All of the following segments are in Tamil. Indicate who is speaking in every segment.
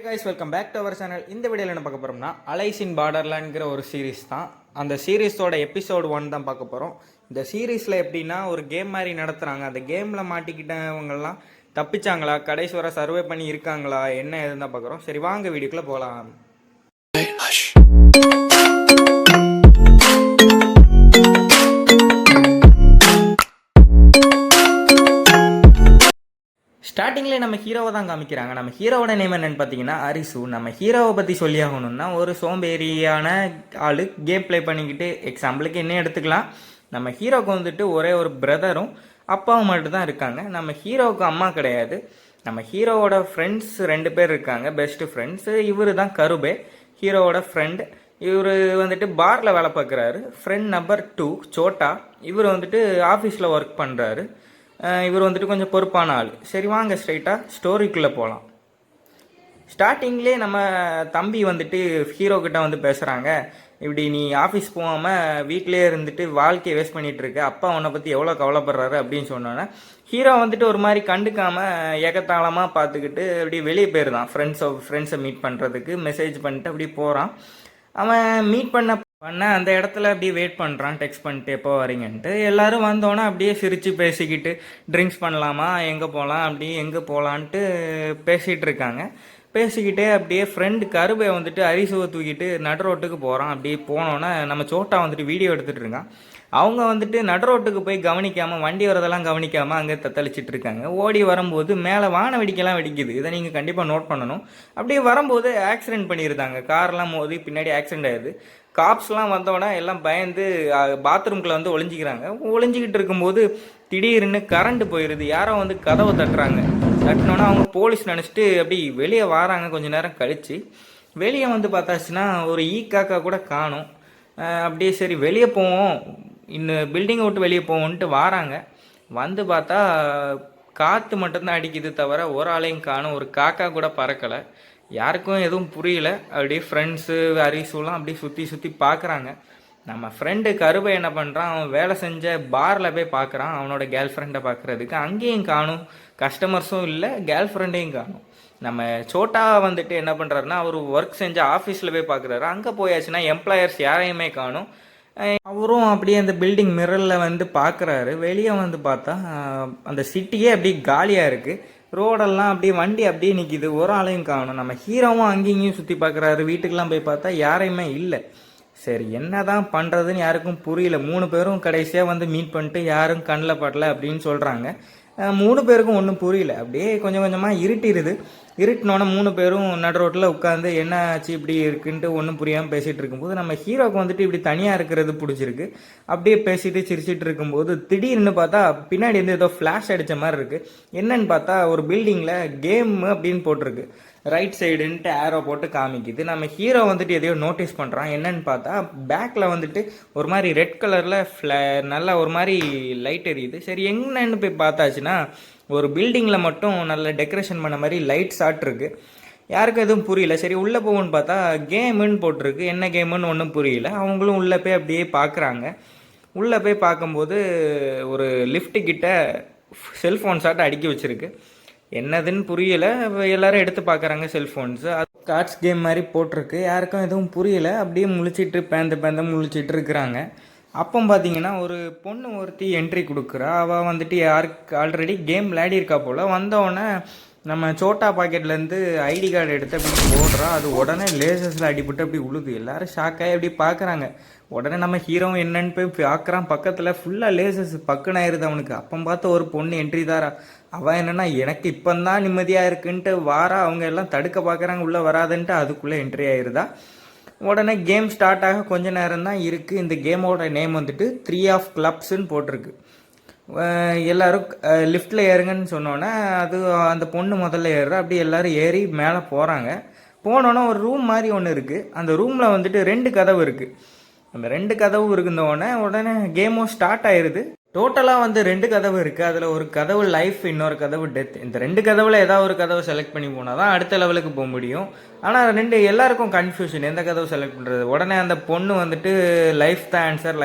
Speaker 1: guys, welcome back to our channel. இந்த வீடியோவில் என்ன பார்க்க போகிறோம்னா அலைஸ் இன் பார்டர்லாண்ட்ங்கிற ஒரு சீரீஸ் தான். அந்த சீரீஸோட எபிசோட் 1 தான் பார்க்க போகிறோம். இந்த சீரீஸில் எப்படின்னா ஒரு கேம் மாதிரி நடத்துகிறாங்க. அந்த கேமில் மாட்டிக்கிட்டவங்கெல்லாம் தப்பிச்சாங்களா, கடைசி வர சர்வே பண்ணி இருக்காங்களா, என்ன எதுன்னு தான் பார்க்குறோம். சரி வாங்க வீடியோக்குள்ளே போகலாம். ஸ்டார்டிங்லேயே நம்ம ஹீரோவை தான் காமிக்கிறாங்க. நம்ம ஹீரோவோட நேம் என்னென்னு பார்த்தீங்கன்னா அரிசு. நம்ம ஹீரோவை பற்றி சொல்லி ஆகணும்னா ஒரு சோம்பேறியான ஆள் கேம் ப்ளே பண்ணிக்கிட்டு, எக்ஸாம்பிளுக்கு என்ன எடுத்துக்கலாம், நம்ம ஹீரோவுக்கு வந்துட்டு ஒரே ஒரு பிரதரும் அப்பாவும் மட்டும் தான் இருக்காங்க. நம்ம ஹீரோவுக்கு அம்மா கிடையாது. நம்ம ஹீரோவோட ஃப்ரெண்ட்ஸ் 2 பேர் இருக்காங்க, பெஸ்ட் ஃப்ரெண்ட்ஸு. இவர் தான் கருபே, ஹீரோவோட ஃப்ரெண்ட். இவர் வந்துட்டு பாரில் வேலை பார்க்குறாரு. ஃப்ரெண்ட் நம்பர் 2 சோட்டா, இவர் வந்துட்டு ஆஃபீஸில் ஒர்க் பண்ணுறாரு. இவர் வந்துட்டு கொஞ்சம் பொறுப்பான ஆள். சரி வாங்க ஸ்ட்ரைட்டாக ஸ்டோரிக்குள்ளே போகலாம். ஸ்டார்டிங்லேயே நம்ம தம்பி வந்துட்டு ஹீரோக்கிட்ட வந்து பேசுகிறாங்க, இப்படி நீ ஆஃபீஸ் போகாமல் வீட்டிலே இருந்துட்டு வாழ்க்கையை வேஸ்ட் பண்ணிகிட்டு இருக்க, அப்பா உன்னை பற்றி எவ்வளோ கவலைப்படுறாரு அப்படின்னு சொன்னோன்னே ஹீரோ வந்துட்டு ஒரு மாதிரி கண்டுக்காமல் ஏகத்தாளமாக பார்த்துக்கிட்டு அப்படி வெளியே போயிருந்தான். ஃப்ரெண்ட்ஸை மீட் பண்ணுறதுக்கு மெசேஜ் பண்ணிட்டு அப்படி போகிறான். அவன் மீட் பண்ண அந்த இடத்துல அப்படியே வெயிட் பண்ணுறான், டெக்ஸ்ட் பண்ணிட்டு எப்போ வரீங்கன்ட்டு. எல்லோரும் வந்தோன்னே அப்படியே சிரித்து பேசிக்கிட்டு ட்ரிங்க்ஸ் பண்ணலாமா, எங்கே போகலாம், அப்படி எங்கே போகலான்ட்டு பேசிகிட்டு இருக்காங்க. பேசிக்கிட்டே அப்படியே ஃப்ரெண்டு கருபை வந்துட்டு அரிசுவை தூக்கிட்டு நடு ரோட்டுக்கு போகிறான். அப்படியே போனோன்னே நம்ம சோட்டா வந்துட்டு வீடியோ எடுத்துகிட்டு இருக்கான். அவங்க வந்துட்டு நடு ரோட்டுக்கு போய் கவனிக்காமல், வண்டி வரதெல்லாம் கவனிக்காமல் அங்கே தத்தளிச்சிட்டு இருக்காங்க. ஓடி வரும்போது மேலே வான வெடிக்கலாம் வெடிக்குது. இதை நீங்கள் கண்டிப்பாக நோட் பண்ணணும். அப்படியே வரும்போது ஆக்சிடென்ட் பண்ணியிருந்தாங்க, கார்லாம் மோதி பின்னாடி ஆக்சிடென்ட் ஆயிடுது. காப்ஸ்லாம் வந்தோடனே எல்லாம் பயந்து பாத்ரூம்குள்ளே வந்து ஒளிஞ்சிக்கிறாங்க. ஒளிஞ்சிக்கிட்டு இருக்கும்போது திடீர்னு கரண்ட் போயிடுது. யாரோ வந்து கதவை தட்டுறாங்க. தட்டினோன்னா அவங்க போலீஸ் நினச்சிட்டு அப்படி வெளியே வராங்க. கொஞ்சம் நேரம் கழித்து வெளியே வந்து பார்த்தாச்சுன்னா ஒரு காக்கா கூட காணும். அப்படியே சரி வெளியே போவோம், இன்னும் பில்டிங்கை விட்டு வெளியே போவோன்ட்டு வராங்க. வந்து பார்த்தா காற்று மட்டும்தான் அடிக்குது தவிர ஒரு ஆளையும் காணும், ஒரு காக்கா கூட பறக்கலை. யாருக்கும் எதுவும் புரியல. அப்படியே ஃப்ரெண்ட்ஸு அரிசுலாம் அப்படியே சுற்றி பார்க்குறாங்க. நம்ம ஃப்ரெண்டு கருபை என்ன பண்ணுறான், அவன் வேலை செஞ்ச பாரில் போய் பார்க்குறான் அவனோட கேர்ள் ஃப்ரெண்டை பார்க்குறதுக்கு. அங்கேயும் காணும், கஸ்டமர்ஸும் இல்லை, கேர்ள் ஃப்ரெண்டையும் காணும். நம்ம சோட்டா வந்துட்டு என்ன பண்ணுறாருன்னா அவர் ஒர்க் செஞ்ச ஆஃபீஸில் போய் பார்க்குறாரு. அங்கே போயாச்சுன்னா எம்ப்ளாயர்ஸ் யாரையுமே காணும். அவரும் அப்படியே அந்த பில்டிங் மிரரில் வந்து பார்க்குறாரு. வெளியே வந்து பார்த்தா அந்த சிட்டியே அப்படியே காலியாக இருக்குது. ரோடெல்லாம் அப்படியே வண்டி அப்படியே நிற்கிது, ஒரு ஆளையும் காணும். நம்ம ஹீரோவும் அங்கேயும் சுற்றி பார்க்குறாரு. வீட்டுக்கெல்லாம் போய் பார்த்தா யாரையுமே இல்லை. சரி என்ன தான் பண்ணுறதுன்னு யாருக்கும் புரியல. 3 பேரும் கடைசியாக வந்து மீட் பண்ணிட்டு யாரும் கண்ணில் படலை அப்படின்னு சொல்கிறாங்க. 3 பேருக்கும் ஒன்றும் புரியல. அப்படியே கொஞ்சம் கொஞ்சமாக இருட்டிடுது. இருட்டினோன்னே 3 பேரும் நடு ரோட்டில் உட்காந்து என்ன ஆச்சு இப்படி இருக்குன்ட்டு ஒன்றும் புரியாமல் பேசிகிட்டு இருக்கும்போது நம்ம ஹீரோவுக்கு வந்துட்டு இப்படி தனியாக இருக்கிறது பிடிச்சிருக்கு. அப்படியே பேசிட்டு சிரிச்சிட்டு இருக்கும்போது திடீர்னு பார்த்தா பின்னாடி வந்து ஏதோ ஃப்ளாஷ் அடித்த மாதிரி இருக்குது. என்னன்னு பார்த்தா ஒரு பில்டிங்கில் கேம் அப்படின்னு போட்டிருக்கு. ரைட் சைடுன்ட்டு ஆரோ போட்டு காமிக்குது. நம்ம ஹீரோ வந்துட்டு எதையோ நோட்டீஸ் பண்ணுறான். என்னன்னு பார்த்தா பேக்கில் வந்துட்டு ஒரு மாதிரி ரெட் கலரில் நல்லா ஒரு மாதிரி லைட் எரியுது. சரி என்னன்னு போய் பார்த்தாச்சுன்னா ஒரு பில்டிங்கில் மட்டும் நல்ல டெக்கரேஷன் பண்ண மாதிரி லைட் சாட்டிருக்கு. யாருக்கும் எதுவும் புரியல. சரி உள்ளே போகும்னு பார்த்தா கேமுன்னு போட்டிருக்கு. என்ன கேமுன்னு ஒன்றும் புரியல. அவங்களும் உள்ளே போய் அப்படியே பார்க்குறாங்க. உள்ளே போய் பார்க்கும்போது ஒரு லிஃப்ட்டு கிட்ட செல்ஃபோன் சாட்டை அடுக்கி வச்சுருக்கு. என்னதுன்னு புரியல. எல்லாரும் எடுத்து பார்க்குறாங்க செல்ஃபோன்ஸு. அது கார்ட்ஸ் கேம் மாதிரி போட்டிருக்கு. யாருக்கும் எதுவும் புரியல. அப்படியே முழிச்சிட்டு பேந்த முழிச்சிட்டு இருக்கிறாங்க. அப்போ பார்த்தீங்கன்னா ஒரு பொண்ணு ஒருத்தி என்ட்ரி கொடுக்குறா. அவள் வந்துட்டு யாருக்கு ஆல்ரெடி கேம் விளையாடியிருக்கா போல். வந்தோடனே நம்ம சோட்டா பாக்கெட்லேருந்து ஐடி கார்டு எடுத்து அப்படி போடுறா. அது உடனே லேசஸில் அடிபட்டு அப்படி உழுது. எல்லோரும் ஷாக்காகி அப்படி பார்க்குறாங்க. உடனே நம்ம ஹீரோ என்னன்னு போய் பார்க்குறான். பக்கத்தில் ஃபுல்லாக லேசஸ் பக்குன்னு ஆயிடுது அவனுக்கு. அப்போ பார்த்து ஒரு பொண்ணு என்ட்ரி தாரா. அவன் என்னென்னா எனக்கு இப்போந்தான் நிம்மதியாக இருக்குன்ட்டு வாரா. அவங்க எல்லாம் தடுக்க பார்க்குறாங்க, உள்ளே வராதுன்ட்டு. அதுக்குள்ளே என்ட்ரி ஆயிடுதா. உடனே கேம் ஸ்டார்ட் ஆக கொஞ்ச நேரம் தான் இருக்குது. இந்த கேமோட நேம் வந்துட்டு 3 of Clubs போட்டிருக்கு. எல்லோரும் லிஃப்ட்டில் ஏறுங்கன்னு சொன்னோன்னே அது அந்த பொண்ணு முதல்ல ஏறுறா. அப்படி எல்லோரும் ஏறி மேலே போகிறாங்க. போனோன்னே ஒரு ரூம் மாதிரி ஒன்று இருக்குது. அந்த ரூமில் வந்துட்டு 2 கதவு இருக்குது. அந்த 2 கதவு இருக்குந்தோடனே உடனே கேமும் ஸ்டார்ட் ஆயிடுது. டோட்டலாக வந்து 2 கதவு இருக்குது. அதில் ஒரு கதவு லைஃப், இன்னொரு கதவு டெத். இந்த 2 கதவுல ஏதாவது ஒரு கதவை செலக்ட் பண்ணி போனால் தான் அடுத்த லெவலுக்கு போக முடியும். ஆனால் எல்லாருக்கும் கன்ஃபியூஷன், எந்த கதவு செலக்ட் பண்ணுறது. உடனே அந்த பொண்ணு வந்துட்டு லைஃப் தான்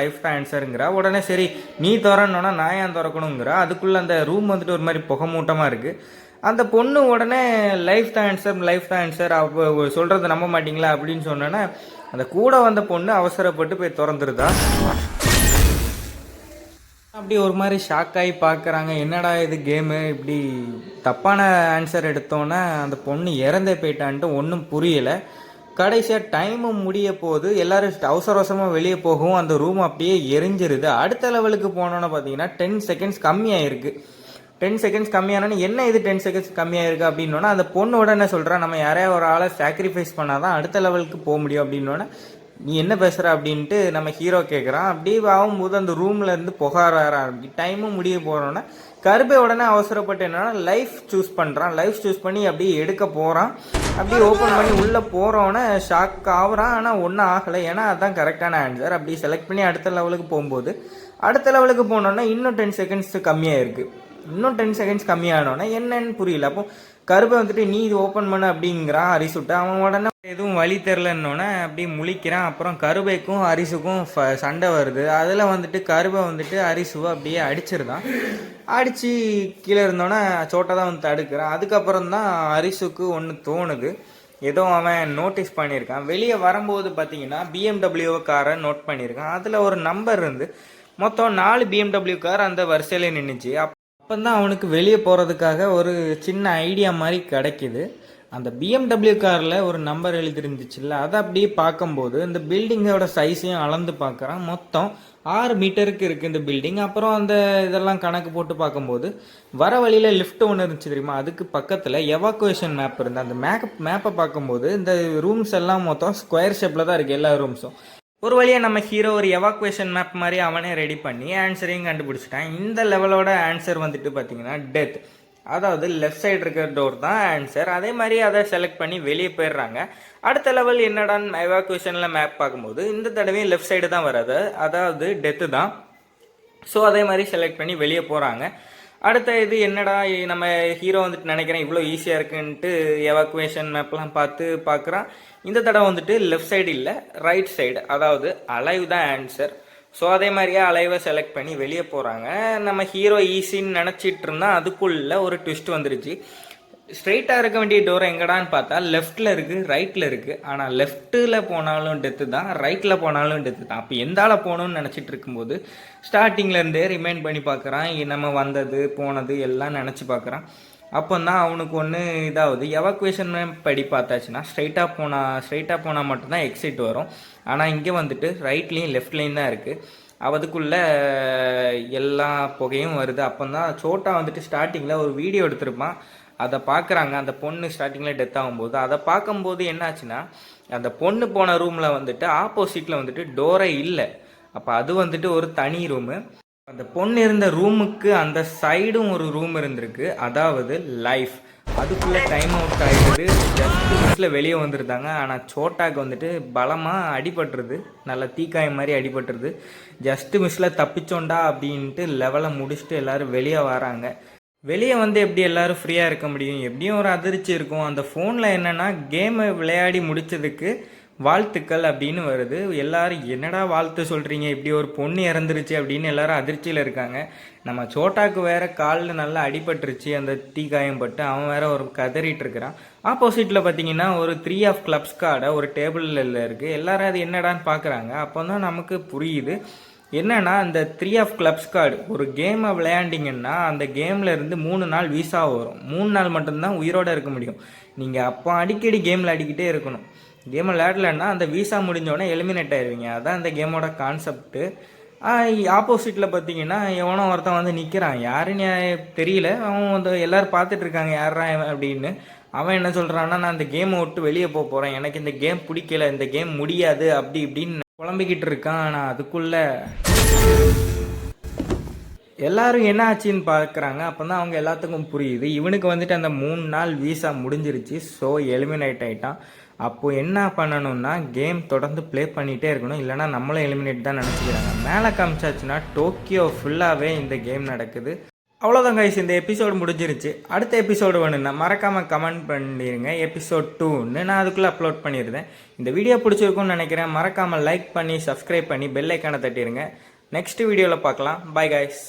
Speaker 1: ஆன்சருங்கிறா. உடனே சரி நீ திறன்னோன்னா நான் ஏன் திறக்கணுங்கிறா. அதுக்குள்ளே அந்த ரூம் வந்துட்டு ஒரு மாதிரி புகை மூட்டமாக இருக்குது. அந்த பொண்ணு உடனே லைஃப் தான் ஆன்சர் அவ சொல்கிறத நம்ப மாட்டிங்களா அப்படின்னு சொன்னோன்னே அந்த கூட வந்த பொண்ணு அவசரப்பட்டு போய் திறந்துருதா. அப்படி ஒரு மாதிரி ஷாக் ஆகி பார்க்குறாங்க, என்னடா இது கேமு இப்படி தப்பான ஆன்சர் எடுத்தோன்னே அந்த பொண்ணு இறந்தே போயிட்டான்ட்டு ஒன்றும் புரியலை. கடைசியாக டைமும் முடிய போகுது, எல்லோரும் அவசர அவசரமாக வெளியே போகவும் அந்த ரூம் அப்படியே எரிஞ்சிருது. அடுத்த லெவலுக்கு போனோன்னு பார்த்தீங்கன்னா 10 செகண்ட்ஸ் கம்மியாயிருக்கு. 10 செகண்ட்ஸ் கம்மியானோன்னு என்ன இது 10 செகண்ட்ஸ் கம்மியாயிருக்கு அப்படின்னோன்னா அந்த பொண்ணு உடனே சொல்கிறா, நம்ம யாரையா ஒரு ஆளை சாக்ரிஃபைஸ் பண்ணால் தான் அடுத்த லெவலுக்கு போக முடியும் அப்படின்னோன்னே, நீ என்ன பேசுகிற அப்படின்ட்டு நம்ம ஹீரோ கேட்குறான். அப்படியே ஆகும்போது அந்த ரூம்லேருந்து புகார் வர ஆரம்பிக்கும். டைமும் முடிய போகிறோன்னா கருப்பை உடனே அவசரப்பட்டு என்னன்னா லைஃப் சூஸ் பண்ணுறான். லைஃப் சூஸ் பண்ணி அப்படியே எடுக்க போகிறான். அப்படியே ஓப்பன் பண்ணி உள்ளே போகிறோன்னே ஷாக் ஆகுறான். ஆனால் ஒன்றும் ஆகலை, ஏன்னா அதுதான் கரெக்டான ஆன்சர். அப்படி செலக்ட் பண்ணி அடுத்த லெவலுக்கு போகும்போது அடுத்த லெவலுக்கு போனோன்னா இன்னும் 10 செகண்ட்ஸ் கம்மியாக இருக்குது. இன்னும் 10 செகண்ட்ஸ் கம்மியானோன்னா என்னன்னு புரியல. அப்போ கருப்பை வந்துட்டு நீ இது ஓப்பன் பண்ண அப்படிங்கிறான் அரிசுட்டு. அவன் உடனே எதுவும் வழி தெரிலன்னொன்னே அப்படியே முழிக்கிறான். அப்புறம் கருபைக்கும் அரிசுக்கும் சண்டை வருது. அதில் வந்துட்டு கருபை வந்துட்டு அரிசுவை அப்படியே அடிச்சிருந்தான். அடித்து கீழே இருந்தோன்னே சோட்டை தான் வந்து தடுக்கிறான். அதுக்கப்புறம் தான் அரிசுக்கு ஒன்று தோணுது, ஏதோ அவன் நோட்டீஸ் பண்ணியிருக்கான். வெளியே வரும்போது பார்த்தீங்கன்னா BMW காரை நோட் பண்ணியிருக்கான். அதில் ஒரு நம்பர் இருந்து மொத்தம் 4 BMW கார் அந்த வரிசையில் நின்றுச்சு. அப்போ தான் அவனுக்கு வெளியே போகிறதுக்காக ஒரு சின்ன ஐடியா மாதிரி கிடைக்கிது. அந்த BMW காரில் ஒரு நம்பர் எழுதிருந்துச்சுல்ல, அதை அப்படியே பார்க்கும்போது இந்த பில்டிங்கோட சைஸையும் அளந்து பார்க்குறான். மொத்தம் 6 மீட்டருக்கு இருக்குது இந்த பில்டிங். அப்புறம் அந்த இதெல்லாம் கணக்கு போட்டு பார்க்கும்போது வர வழியில் லிஃப்ட் ஒன்று இருந்துச்சு தெரியுமா, அதுக்கு பக்கத்தில் எவாக்குவேஷன் மேப் இருந்து அந்த மேப்பை பார்க்கும்போது இந்த ரூம்ஸ் எல்லாம் மொத்தம் ஸ்கொயர் ஷேப்பில் தான் இருக்குது எல்லா ரூம்ஸும். ஒரு வழியாக நம்ம ஹீரோ ஒரு எவாக்குவேஷன் மேப் மாதிரி அவனே ரெடி பண்ணி ஆன்சரையும் கண்டுபிடிச்சிட்டான். இந்த லெவலோட ஆன்சர் வந்துட்டு பார்த்தீங்கன்னா டெத், அதாவது லெஃப்ட் சைடு இருக்கிற டோர் தான் ஆன்சர். அதே மாதிரி அதை செலக்ட் பண்ணி வெளியே போயிடுறாங்க. அடுத்த லெவல் என்னடான்னு எவாக்குவேஷனில் மேப் பார்க்கும்போது இந்த தடவையும் லெஃப்ட் சைடு தான் வராது, அதாவது டெத்து தான். ஸோ அதே மாதிரி செலக்ட் பண்ணி வெளியே போகிறாங்க. அடுத்த இது என்னடா நம்ம ஹீரோ வந்துட்டு நினைக்கிறேன் இவ்வளோ ஈஸியாக இருக்குன்ட்டு எவாக்குவேஷன் மேப்லாம் பார்க்குறான். இந்த தடவை வந்துட்டு லெஃப்ட் சைடு இல்லை ரைட் சைடு, அதாவது அலைவ் தான் ஆன்சர். ஸோ அதே மாதிரியே அலைவை செலக்ட் பண்ணி வெளியே போகிறாங்க. நம்ம ஹீரோ ஈஸின்னு நினச்சிட்டு இருந்தால் அதுக்குள்ளே ஒரு ட்விஸ்ட் வந்துருச்சு. ஸ்ட்ரெயிட்டாக இருக்க வேண்டிய டோர் எங்கடான்னு பார்த்தா லெஃப்ட்டில் இருக்குது ரைட்டில் இருக்குது. ஆனால் லெஃப்ட்டில் போனாலும் டெத்து தான், ரைட்டில் போனாலும் டெத்து தான். அப்போ எந்தால போகணும்னு நினச்சிட்டு இருக்கும்போது ஸ்டார்டிங்லேருந்தே ரிமைண்ட் பண்ணி பார்க்குறான், நம்ம வந்தது போனது எல்லாம் நினச்சி பார்க்குறான். அப்போ தான் அவனுக்கு ஒன்று இதாவது எவாக்குவேஷன் படி பார்த்தாச்சுன்னா ஸ்ட்ரைட்டாக போனால் மட்டும்தான் எக்ஸிட் வரும். ஆனால் இங்கே வந்துட்டு ரைட்லேயும் லெஃப்ட்லேயும் தான் இருக்குது. அதுக்குள்ளே எல்லா புகையும் வருது. அப்போ தான் சோட்டா வந்துட்டு ஸ்டார்டிங்கில் ஒரு வீடியோ எடுத்திருப்பான், அதை பார்க்குறாங்க. அந்த பொண்ணு ஸ்டார்டிங்கில் டெத் ஆகும்போது அதை பார்க்கும்போது என்னாச்சுன்னா அந்த பொண்ணு போன ரூமில் வந்துட்டு ஆப்போசிட்டில் வந்துட்டு டோரே இல்லை. அப்போ அது வந்துட்டு ஒரு தனி ரூமு. அந்த பொண்ணு இருந்த ரூமுக்கு அந்த சைடும் ஒரு ரூம் இருந்திருக்கு, அதாவது லைஃப். அதுக்குள்ளே டைம் அவுட் ஆகிடுது. ஜஸ்ட் மிஸ்ஸில் வெளியே வந்துருந்தாங்க. ஆனால் சோட்டாக்கு வந்துட்டு பலமாக அடிபட்டுருது, நல்ல தீக்காயம் மாதிரி அடிபட்டுருது. ஜஸ்ட்டு மிஸ்ஸில் தப்பிச்சோண்டா அப்படின்ட்டு லெவலை முடிச்சுட்டு எல்லோரும் வெளியே வராங்க. வெளியே வந்து எப்படி எல்லோரும் ஃப்ரீயாக இருக்க முடியும், எப்படியும் ஒரு அதிர்ச்சி இருக்கும். அந்த ஃபோனில் என்னென்னா கேமை விளையாடி முடித்ததுக்கு வாழ்த்துக்கள் அப்படின்னு வருது. எல்லாரும் என்னடா வாழ்த்து சொல்கிறீங்க, இப்படி ஒரு பொண்ணு இறந்துருச்சு அப்படின்னு எல்லாரும் அதிர்ச்சியில் இருக்காங்க. நம்ம சோட்டாக்கு வேறு காலில் நல்லா அடிபட்டுருச்சு, அந்த தீக்காயம் பட்டு அவன் வேற ஒரு கதறிட்டு இருக்கிறான். ஆப்போசிட்டில் பார்த்தீங்கன்னா ஒரு 3 ஆஃப் கிளப்ஸ் கார்டை ஒரு டேபிளில் இருக்குது. எல்லாரும் அது என்னடான்னு பார்க்குறாங்க. அப்போ தான் நமக்கு புரியுது என்னன்னா அந்த 3 ஆஃப் கிளப்ஸ் கார்டு ஒரு கேமை விளையாண்டிங்கன்னா அந்த கேமில் இருந்து 3 நாள் வீசா வரும். 3 நாள் மட்டும்தான் உயிரோடு இருக்க முடியும். நீங்கள் அப்போ அடிக்கடி கேமில் அடிக்கிட்டே இருக்கணும். கேம் விளையாடலன்னா அந்த வீசா முடிஞ்சோடனே எலிமினேட் ஆயிடுவீங்க. அதான் அந்த கேமோட கான்செப்ட்டு. ஆப்போசிட்டில் பார்த்தீங்கன்னா எவனோ ஒருத்தன் வந்து நிற்கிறான், யாருன்னு தெரியல. அவன் வந்து எல்லோரும் பார்த்துட்டு இருக்காங்க யாரா அப்படின்னு. அவன் என்ன சொல்கிறான்னா, நான் இந்த கேமை விட்டு வெளியே போகிறேன், எனக்கு இந்த கேம் பிடிக்கல, இந்த கேம் முடியாது அப்படி இப்படின்னு புலம்பிக்கிட்டு இருக்கான். ஆனால் அதுக்குள்ளே எல்லாரும் என்ன ஆச்சுன்னு பார்க்குறாங்க. அப்போ தான் அவங்க எல்லாத்துக்கும் புரியுது, இவனுக்கு வந்துட்டு அந்த 3 நாள் வீசா முடிஞ்சிருச்சு. ஸோ எலிமினேட் ஆகிட்டான். அப்போது என்ன பண்ணணும்னா கேம் தொடர்ந்து ப்ளே பண்ணிகிட்டே இருக்கணும், இல்லைனா நம்மளும் எலிமினேட் தான் நினச்சிக்கிறாங்க. மேலே காமிச்சாச்சுன்னா டோக்கியோ ஃபுல்லாகவே இந்த கேம் நடக்குது. அவ்வளோதான் கைஸ், இந்த எபிசோடு முடிஞ்சிருச்சு. அடுத்த எபிசோடு வேணும்னா மறக்காமல் கமெண்ட் பண்ணிடுங்க. எபிசோட் 2ன்னு நான் அதுக்குள்ளே அப்லோட் பண்ணியிருந்தேன். இந்த வீடியோ பிடிச்சிருக்குன்னு நினைக்கிறேன். மறக்காமல் லைக் பண்ணி சப்ஸ்கிரைப் பண்ணி பெல் ஐக்கானை தட்டிடுங்க. நெக்ஸ்ட் வீடியோவில் பார்க்கலாம். Bye guys.